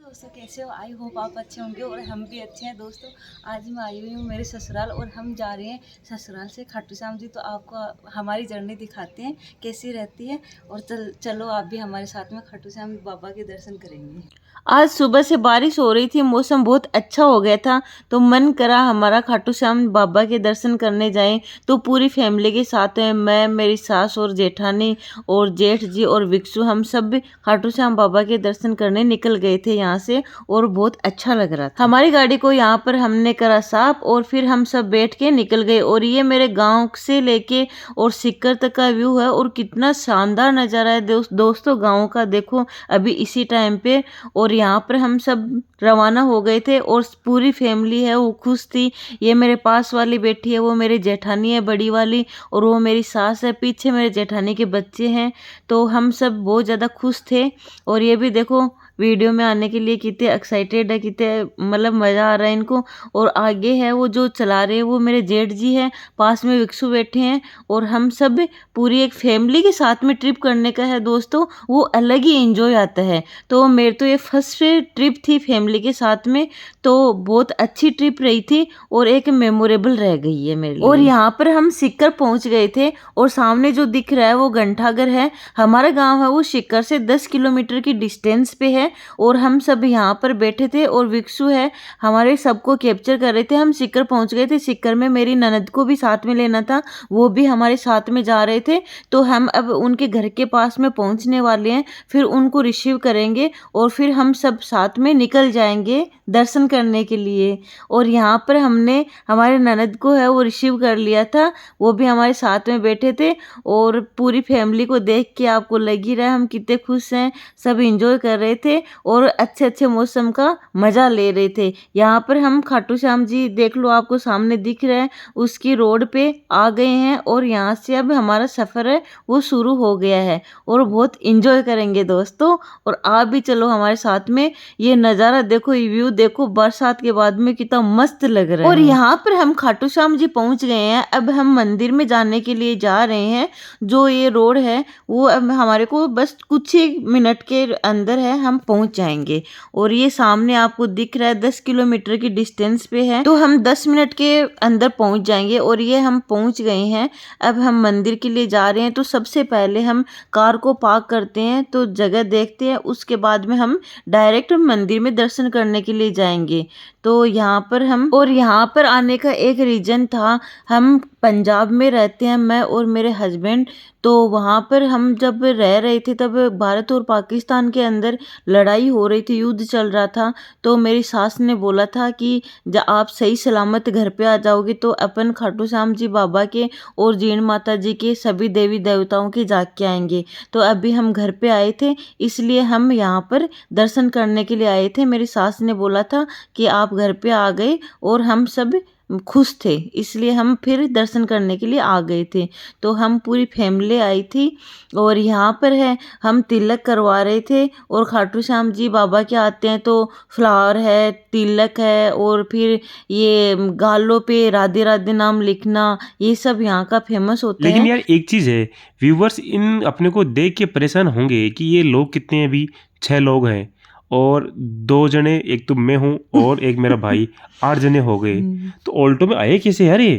दोस्तों कैसे हो। आई होप आप अच्छे होंगे और हम भी अच्छे हैं। दोस्तों आज मैं आई हुई हूँ मेरे ससुराल और हम जा रहे हैं ससुराल से खाटू श्याम जी। तो आपको हमारी जर्नी दिखाते हैं कैसी रहती है और चलो आप भी हमारे साथ में खाटू श्याम बाबा के दर्शन करेंगे। आज सुबह से बारिश हो रही थी, मौसम बहुत अच्छा हो गया था, तो मन करा हमारा खाटू श्याम बाबा के दर्शन करने जाएं। तो पूरी फैमिली के साथ में मैं, मेरी सास और जेठानी और जेठ जी और विक्सु, हम सब भी खाटू श्याम बाबा के दर्शन करने निकल गए थे यहाँ से और बहुत अच्छा लग रहा था। हमारी गाड़ी को यहाँ पर हमने करा साफ और फिर हम सब बैठ के निकल गए। और ये मेरे गांव से लेके और सिक्कर तक का व्यू है और कितना शानदार नज़ारा है दोस्तों गाँव का। देखो अभी इसी टाइम पे और यहाँ पर हम सब रवाना हो गए थे और पूरी फैमिली है वो खुश थी। ये मेरे पास वाली बैठी है वो मेरी जेठानी है बड़ी वाली, और वो मेरी सास है, पीछे मेरे जेठानी के बच्चे हैं। तो हम सब बहुत ज़्यादा खुश थे। और ये भी देखो वीडियो में आने के लिए कितने एक्साइटेड है, कितने मतलब मज़ा आ रहा है इनको। और आगे है वो जो चला रहे हैं वो मेरे जेठ जी हैं, पास में विक्सु बैठे हैं। और हम सब पूरी एक फैमिली के साथ में ट्रिप करने का है दोस्तों, वो अलग ही एंजॉय आता है। तो मेरे तो ये फर्स्ट ट्रिप थी फैमिली के साथ में, तो बहुत अच्छी ट्रिप रही थी और एक मेमोरेबल रह गई है मेरे लिए। और यहाँ पर हम सिक्कर पहुँच गए थे और सामने जो दिख रहा है वो घंटाघर है। हमारा गांव है वो सिक्कर से 10 किलोमीटर की डिस्टेंस पे है। और हम सब यहाँ पर बैठे थे और विक्सु है हमारे सबको कैप्चर कर रहे थे। हम सिक्कर पहुँच गए थे। सिक्कर में मेरी ननद को भी साथ में लेना था, वो भी हमारे साथ में जा रहे थे। तो हम अब उनके घर के पास में पहुँचने वाले हैं, फिर उनको रिसीव करेंगे और फिर हम सब साथ में निकल जाएंगे दर्शन करने के लिए। और यहाँ पर हमने हमारे ननद को है वो रिसीव कर लिया था, वो भी हमारे साथ में बैठे थे। और पूरी फैमिली को देख के आपको लग ही रहा है हम कितने खुश हैं। सब एंजॉय कर रहे थे और अच्छे अच्छे मौसम का मज़ा ले रहे थे। यहाँ पर हम खाटू श्याम जी देख लो आपको सामने दिख रहा है, उसकी रोड पे आ गए हैं और यहाँ से अब हमारा सफ़र है वो शुरू हो गया है और बहुत एंजॉय करेंगे दोस्तों। और आप भी चलो हमारे साथ में। ये नज़ारा देखो, ये व्यू देखो, बरसात के बाद में कितना मस्त लग रहा है। और यहाँ पर हम खाटू श्याम जी पहुँच गए हैं। अब हम मंदिर में जाने के लिए जा रहे हैं। जो ये रोड है वो अब हमारे को बस कुछ ही मिनट के अंदर है, हम पहुँच जाएंगे। और ये सामने आपको दिख रहा है 10 किलोमीटर की डिस्टेंस पे है, तो हम 10 मिनट के अंदर पहुँच जाएंगे। और ये हम पहुँच गए हैं। अब हम मंदिर के लिए जा रहे हैं। तो सबसे पहले हम कार को पार्क करते हैं, तो जगह देखते हैं, उसके बाद में हम डायरेक्ट मंदिर में दर्शन करने के लिए जाएंगे। तो यहाँ पर हम, और यहाँ पर आने का एक रीज़न था, हम पंजाब में रहते हैं मैं और मेरे हस्बैंड। तो वहाँ पर हम जब रह रहे थे तब भारत और पाकिस्तान के अंदर लड़ाई हो रही थी, युद्ध चल रहा था। तो मेरी सास ने बोला था कि जब आप सही सलामत घर पे आ जाओगे तो अपन खाटू श्याम जी बाबा के और जीण माता जी के सभी देवी देवताओं के जाके आएंगे। तो अभी हम घर पे आए थे, इसलिए हम यहाँ पर दर्शन करने के लिए आए थे। मेरी सास ने बोला था कि आप घर पे आ गए और हम सब खुश थे, इसलिए हम फिर दर्शन करने के लिए आ गए थे। तो हम पूरी फैमिली आई थी और यहाँ पर है हम तिलक करवा रहे थे। और खाटू श्याम जी बाबा के आते हैं तो फ्लावर है, तिलक है, और फिर ये गालों पे राधे राधे नाम लिखना, ये सब यहाँ का फेमस होता है। लेकिन यार एक चीज़ है, व्यूवर्स इन अपने को देख के परेशान होंगे कि ये लोग कितने हैं। अभी 6 लोग हैं और 2 जने, एक तो मैं हूँ और एक मेरा भाई, 8 जने हो गए। तो ऑल्टो में आए कैसे यार ये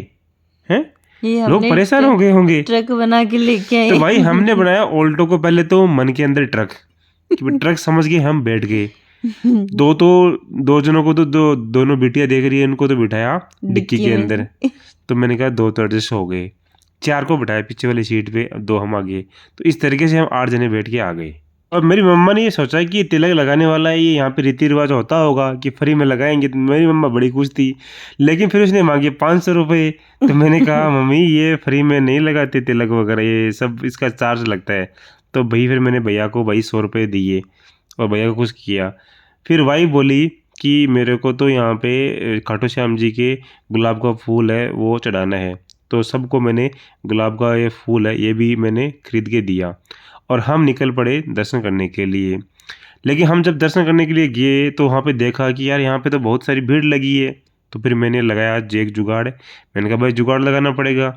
हैं? ये लोग हमने परेशान हो गए होंगे। ट्रक बना के लेके आए। तो भाई हमने बनाया ऑल्टो को पहले तो मन के अंदर ट्रक, कि भाई ट्रक समझ के हम बैठ गए। दो जनों को तो दोनों बिटिया देख रही है, उनको तो बिठाया डिक्की के अंदर। तो मैंने कहा 2 तो एडजस्ट हो गए, 4 को बिठाया पीछे वाली सीट पे, 2 हम आ गए। तो इस तरीके से हम 8 जने बैठ के आ गए। और मेरी मम्मा ने ये सोचा कि तिलक लगाने वाला है, ये यहाँ पे रीति रिवाज होता होगा कि फ्री में लगाएंगे। तो मेरी मम्मा बड़ी खुश थी, लेकिन फिर उसने मांगे 500 रुपये। तो मैंने कहा मम्मी ये फ्री में नहीं लगाते तिलक वगैरह, ये सब इसका चार्ज लगता है। तो भाई फिर मैंने भैया को 100 रुपये दिए और भैया को खुश किया। फिर भाई बोली कि मेरे को तो यहाँ पे खाटू श्याम जी के गुलाब का फूल है वो चढ़ाना है। तो सबको मैंने गुलाब का ये फूल है ये भी मैंने खरीद के दिया और हम निकल पड़े दर्शन करने के लिए। लेकिन हम जब दर्शन करने के लिए गए तो वहाँ पे देखा कि यार यहाँ पे तो बहुत सारी भीड़ लगी है। तो फिर मैंने लगाया एक जुगाड़, मैंने कहा भाई जुगाड़ लगाना पड़ेगा।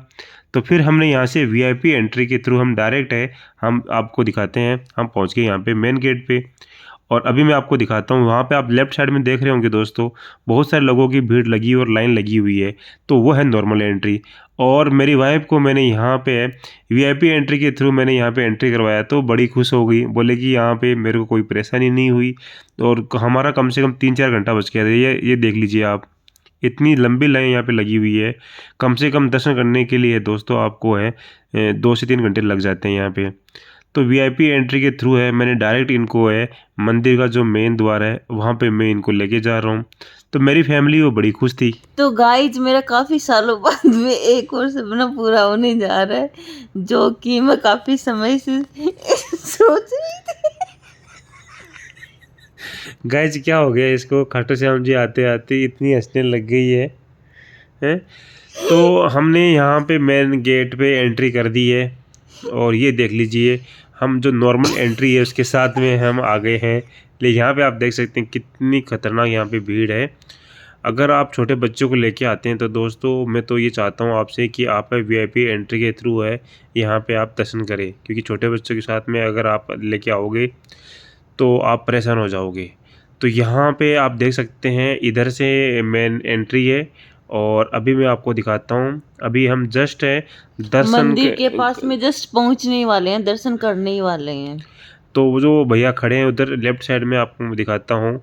तो फिर हमने यहाँ से VIP एंट्री के थ्रू हम डायरेक्ट है, हम आपको दिखाते हैं, हम पहुँच गए यहाँ पे मेन गेट पे। और अभी मैं आपको दिखाता हूँ। वहाँ पे आप लेफ्ट साइड में देख रहे होंगे दोस्तों, बहुत सारे लोगों की भीड़ लगी और लाइन लगी हुई है, तो वो है नॉर्मल एंट्री। और मेरी वाइफ को मैंने यहाँ पे वीआईपी एंट्री के थ्रू मैंने यहाँ पे एंट्री करवाया, तो बड़ी खुश हो गई, बोले कि यहाँ पे मेरे को कोई परेशानी नहीं हुई। और हमारा कम से कम 3-4 घंटा बच गया था। ये देख लीजिए आप, इतनी लंबी लाइन यहाँ पे लगी हुई है। कम से कम दर्शन करने के लिए दोस्तों आपको है 2 से 3 घंटे लग जाते हैं यहाँ पे। तो वीआईपी एंट्री के थ्रू है, मैंने डायरेक्ट इनको है मंदिर का जो मेन द्वार है वहाँ पे मैं इनको लेके जा रहा हूँ। तो मेरी फैमिली वो बड़ी खुश थी। तो गाइज मेरा काफ़ी सालों बाद में एक और सपना पूरा होने जा रहा है, जो कि मैं काफ़ी समय से सोच रही थी। गाइज क्या हो गया इसको, खाटू श्याम जी आते आते इतनी हंसने लग गई है, हैं? तो हमने यहाँ पे मेन गेट पे एंट्री कर दी है और ये देख लीजिए हम जो नॉर्मल एंट्री है उसके साथ में हम आ गए हैं। लेकिन यहाँ पे आप देख सकते हैं कितनी खतरनाक यहाँ पे भीड़ है। अगर आप छोटे बच्चों को लेके आते हैं तो दोस्तों मैं तो ये चाहता हूँ आपसे कि आप वीआईपी एंट्री के थ्रू है यहाँ पे आप दर्शन करें, क्योंकि छोटे बच्चों के साथ में अगर आप लेके आओगे तो आप परेशान हो जाओगे। तो यहाँ पे आप देख सकते हैं इधर से मेन एंट्री है और अभी मैं आपको दिखाता हूँ। अभी हम जस्ट है दर्शन मंदिर के पास में जस्ट पहुंचने वाले हैं, दर्शन करने ही वाले हैं। तो वो जो भैया खड़े हैं उधर लेफ्ट साइड में आपको मैं दिखाता हूँ।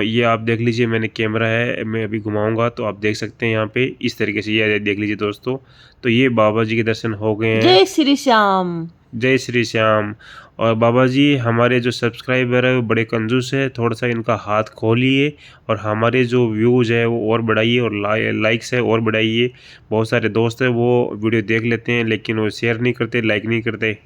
ये आप देख लीजिए, मैंने कैमरा है, मैं अभी घुमाऊंगा तो आप देख सकते हैं यहाँ पे इस तरीके से। ये देख लीजिए दोस्तों, तो ये बाबा जी के दर्शन हो गए हैं। जय श्री श्याम। जय श्री श्याम। और बाबा जी हमारे जो सब्सक्राइबर है वो बड़े कंजूस है, थोड़ा सा इनका हाथ खोलिए और हमारे जो व्यूज़ है वो और बढ़ाइए और लाइक्स है और बढ़ाइए। बहुत सारे दोस्त हैं वो वीडियो देख लेते हैं लेकिन वो शेयर नहीं करते, लाइक नहीं करते।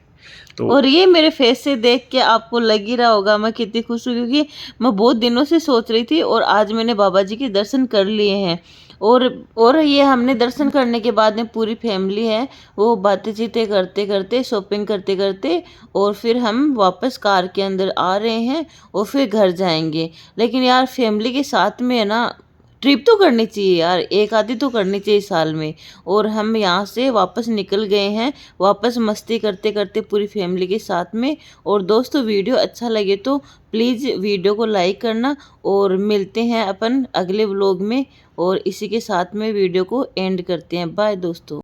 तो और ये मेरे फेस से देख के आपको लग ही रहा होगा मैं कितनी खुश हूँ, क्योंकि मैं बहुत दिनों से सोच रही थी और आज मैंने बाबा जी के दर्शन कर लिए हैं। और ये हमने दर्शन करने के बाद में पूरी फैमिली है वो बातें चीतें करते करते, शॉपिंग करते करते, और फिर हम वापस कार के अंदर आ रहे हैं और फिर घर जाएंगे। लेकिन यार फैमिली के साथ में है ना, ट्रिप तो करनी चाहिए यार, एक आधी तो करनी चाहिए साल में। और हम यहाँ से वापस निकल गए हैं, वापस मस्ती करते करते पूरी फैमिली के साथ में। और दोस्तों वीडियो अच्छा लगे तो प्लीज़ वीडियो को लाइक करना और मिलते हैं अपन अगले व्लॉग में। और इसी के साथ में वीडियो को एंड करते हैं। बाय दोस्तों।